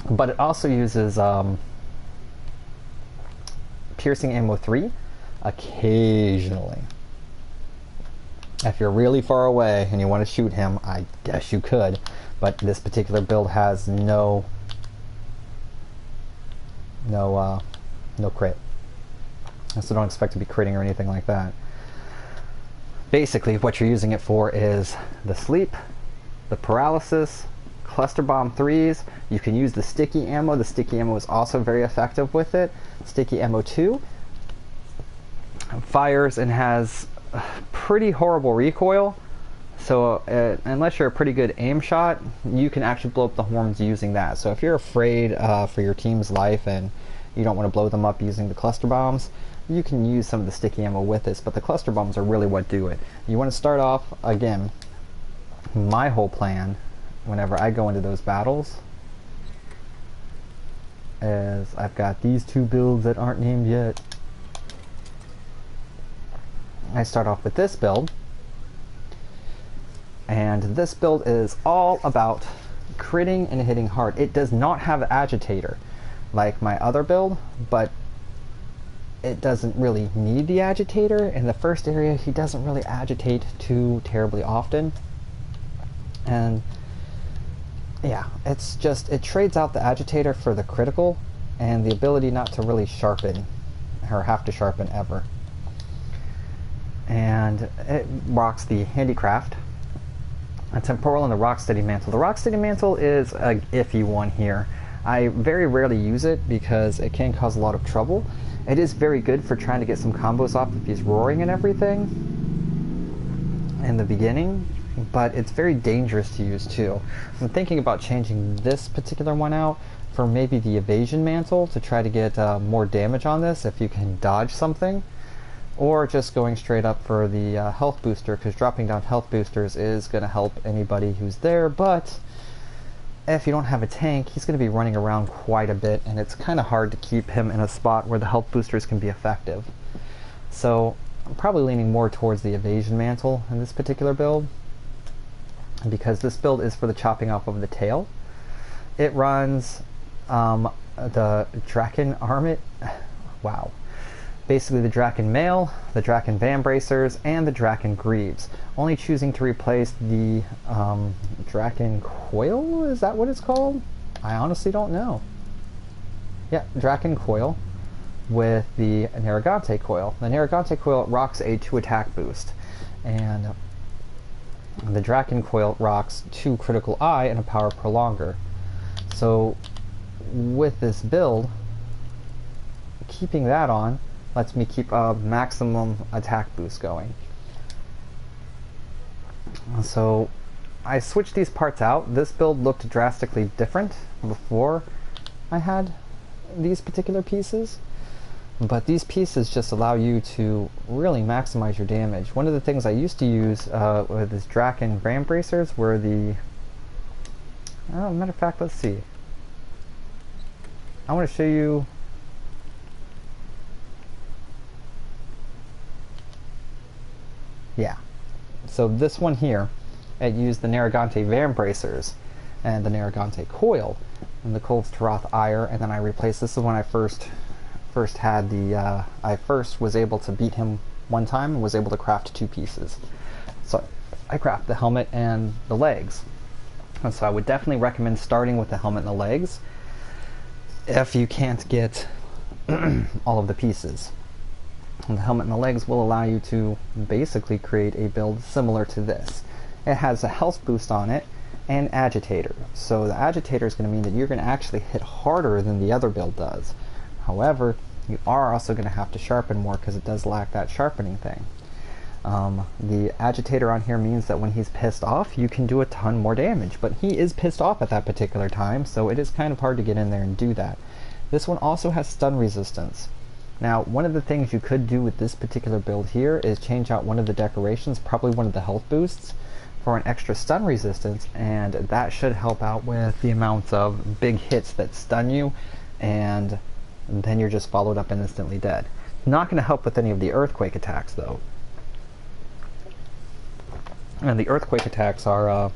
But it also uses piercing ammo 3 occasionally. If you're really far away and you want to shoot him, I guess you could, but this particular build has no no crit. So don't expect to be critting or anything like that. Basically, what you're using it for is the sleep, the paralysis, cluster bomb 3s. You can use the sticky ammo. The sticky ammo is also very effective with it. Sticky ammo 2 fires and has pretty horrible recoil. So unless you're a pretty good aim shot, you can actually blow up the horns using that. So if you're afraid for your team's life and you don't want to blow them up using the cluster bombs, you can use some of the sticky ammo with this, but the cluster bombs are really what do it. You want to start off, again, my whole plan whenever I go into those battles is I've got these two builds that aren't named yet. I start off with this build, and this build is all about critting and hitting hard. It does not have agitator like my other build, but it doesn't really need the agitator. In the first area, he doesn't really agitate too terribly often, and yeah, it's just, it trades out the agitator for the critical and the ability not to really sharpen or have to sharpen ever. And it rocks the handicraft, a temporal, and the rocksteady mantle. The rocksteady mantle is a iffy one here. I very rarely use it because it can cause a lot of trouble. It is very good for trying to get some combos off if he's roaring and everything in the beginning, but it's very dangerous to use too. I'm thinking about changing this particular one out for maybe the evasion mantle to try to get more damage on this if you can dodge something, or just going straight up for the health booster, because dropping down health boosters is going to help anybody who's there, but if you don't have a tank, he's going to be running around quite a bit, and it's kind of hard to keep him in a spot where the health boosters can be effective. So I'm probably leaning more towards the evasion mantle in this particular build, because this build is for the chopping off of the tail. It runs the Draken Armit, wow. Basically the Draken Mail, the Draken Van Bracers, and the Draken Greaves. Only choosing to replace the Draken Coil, is that what it's called? I honestly don't know. Yeah, Draken Coil with the Narragante Coil. The Narragante Coil rocks a 2 attack boost, and the Draken Coil rocks 2 critical eye and a power prolonger. So with this build, keeping that on lets me keep a maximum attack boost going. So I switched these parts out. This build looked drastically different before I had these particular pieces, but these pieces just allow you to really maximize your damage. One of the things I used to use with this Draken Van Bracers were the, matter of fact, let's see. I want to show you. Yeah, so this one here, it used the Narragante Van Bracers and the Narragante Coil and the Cold's Taroth Ire, and then I replaced this is when I first had the I first was able to beat him one time and was able to craft 2 pieces. So I craft the helmet and the legs, and so I would definitely recommend starting with the helmet and the legs if you can't get all of the pieces. And the helmet and the legs will allow you to basically create a build similar to this. It has a health boost on it and agitator. So the agitator is going to mean that you're going to actually hit harder than the other build does. However, you are also going to have to sharpen more because it does lack that sharpening thing. The agitator on here means that when he's pissed off, you can do a ton more damage, but he is pissed off at that particular time, so it is kind of hard to get in there and do that. This one also has stun resistance. Now, one of the things you could do with this particular build here is change out one of the decorations, probably one of the health boosts, for an extra stun resistance, and that should help out with the amount of big hits that stun you, and then you're just followed up and instantly dead. Not going to help with any of the earthquake attacks, though. And the earthquake attacks are,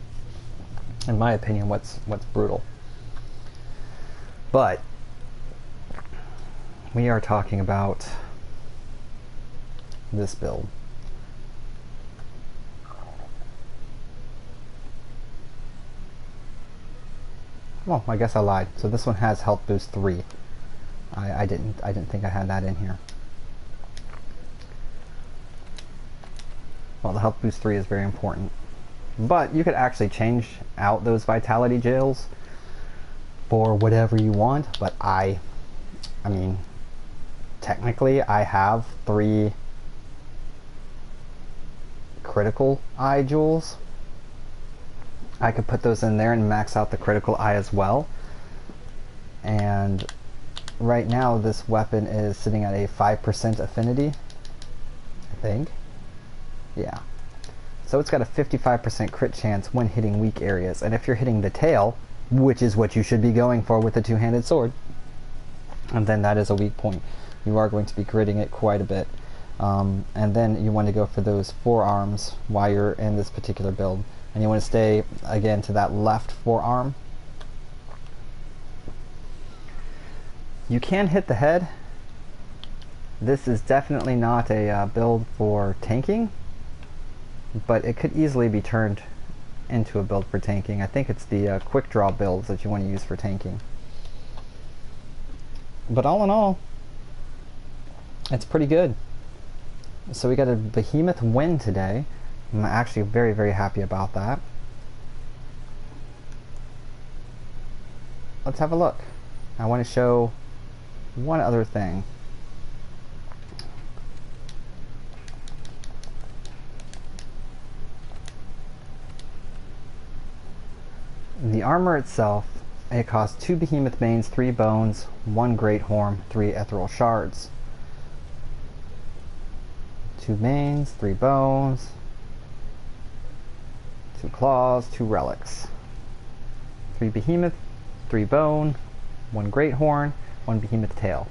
in my opinion, what's brutal. But we are talking about this build. Well, I guess I lied. So this one has health boost 3. I didn't think I had that in here. Well, the health boost 3 is very important. But you could actually change out those vitality gels for whatever you want, but I mean, technically I have 3 critical eye jewels. I could put those in there and max out the critical eye as well. And right now this weapon is sitting at a 5% affinity, I think. Yeah. So it's got a 55% crit chance when hitting weak areas. And if you're hitting the tail, which is what you should be going for with a two-handed sword, and then that is a weak point. You are going to be critting it quite a bit. And then you want to go for those forearms while you're in this particular build. And you want to stay, again, to that left forearm. You can hit the head. This is definitely not a build for tanking, but it could easily be turned into a build for tanking. I think it's the quick draw builds that you want to use for tanking. But all in all, it's pretty good. So we got a Behemoth win today. I'm actually very, very happy about that. Let's have a look. I want to show one other thing. The armor itself, it costs 2 Behemoth Manes, 3 Bones, 1 Great Horn, 3 Ethereal Shards. 2 Manes, 3 Bones, 2 Claws, 2 Relics. 3 Behemoth, 3 Bone, 1 Great Horn, 1 Behemoth Tail.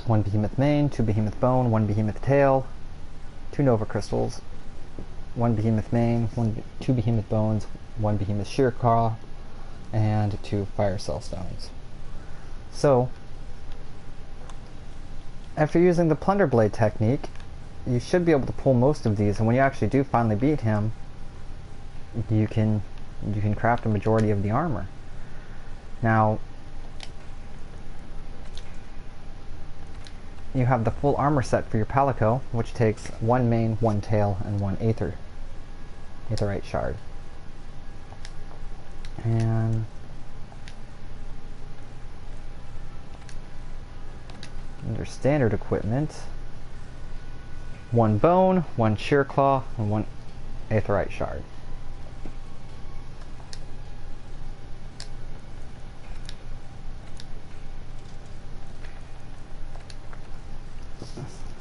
1 Behemoth Mane, 2 Behemoth Bone, 1 Behemoth Tail, 2 Nova Crystals, 1 Behemoth Mane, 2 Behemoth Bones, 1 Behemoth Sheer Claw, and 2 Fire Cell Stones. So, after using the Plunder Blade technique, you should be able to pull most of these, and when you actually do finally beat him, you can craft a majority of the armor. Now, you have the full armor set for your Palico, which takes 1 Mane, 1 Tail, and 1 Aetherite Shard. And under standard equipment, 1 Bone, 1 Sheer Claw, and 1 Aetherite Shard.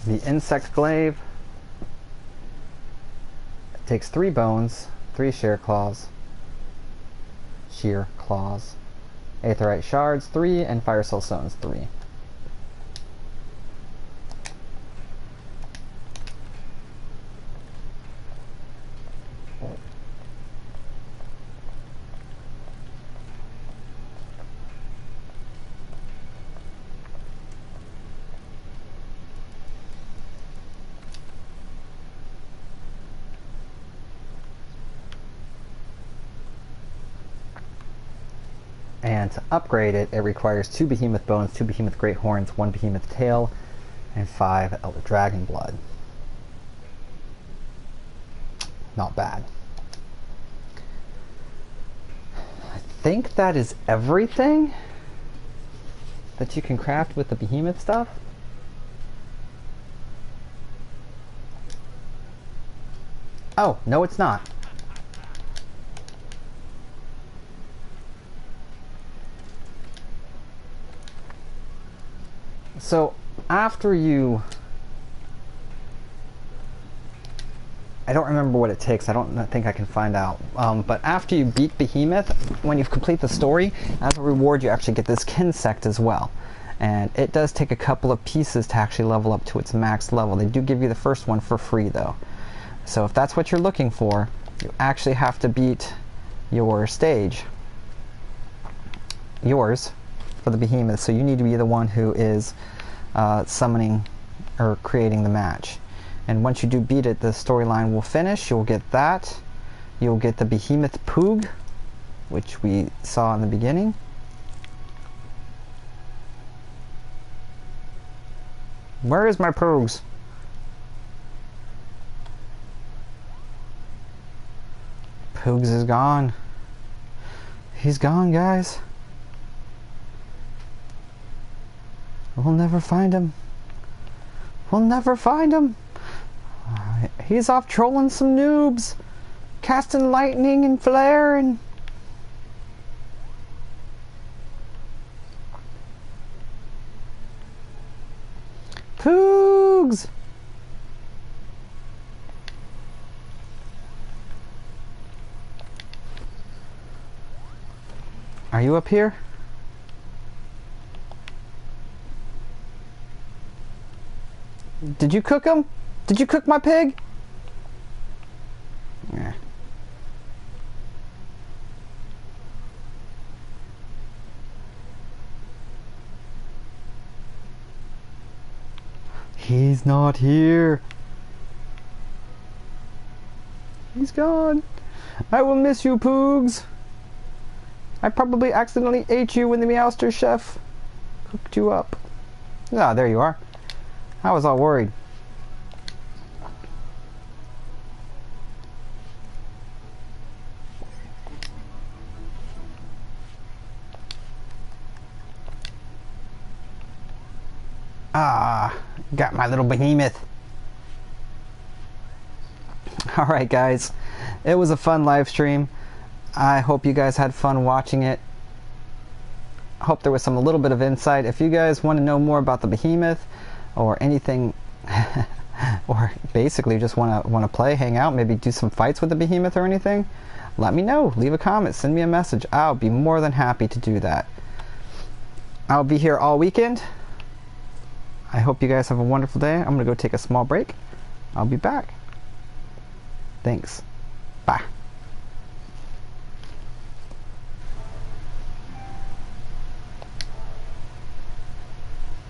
The Insect Glaive takes 3 Bones, 3 Sheer Claws, Aetherite Shards 3, and Fire Cell Stones 3. And to upgrade it, it requires 2 Behemoth Bones, 2 Behemoth Great Horns, 1 Behemoth Tail, and 5 Elder Dragon Blood. Not bad. I think that is everything that you can craft with the Behemoth stuff. Oh, no it's not. So after you, I don't remember what it takes, I don't think I can find out, but after you beat Behemoth, when you complete the story, as a reward you actually get this Kinsect as well. And it does take a couple of pieces to actually level up to its max level. They do give you the first one for free though. So if that's what you're looking for, you actually have to beat your stage, yours, for the Behemoth. So you need to be the one who is summoning or creating the match. And once you do beat it, the storyline will finish. You'll get that. You'll get the Behemoth Poog, which we saw in the beginning. Where is my Poogs? Poogs is gone. He's gone, guys. We'll never find him. We'll never find him. He's off trolling some noobs. Casting lightning and flare and... Poogs! Are you up here? Did you cook him? Did you cook my pig? Yeah. He's not here. He's gone. I will miss you, Poogs. I probably accidentally ate you when the Meowster chef cooked you up. Ah, there you are. I was all worried. Ah, got my little behemoth. Alright guys, it was a fun live stream. I hope you guys had fun watching it. I hope there was a little bit of insight. If you guys want to know more about the behemoth or anything or basically just want to play, hang out, maybe do some fights with the behemoth or anything, let me know. Leave a comment, send me a message. I'll be more than happy to do that. I'll be here all weekend. I hope you guys have a wonderful day. I'm gonna go take a small break. I'll be back. Thanks.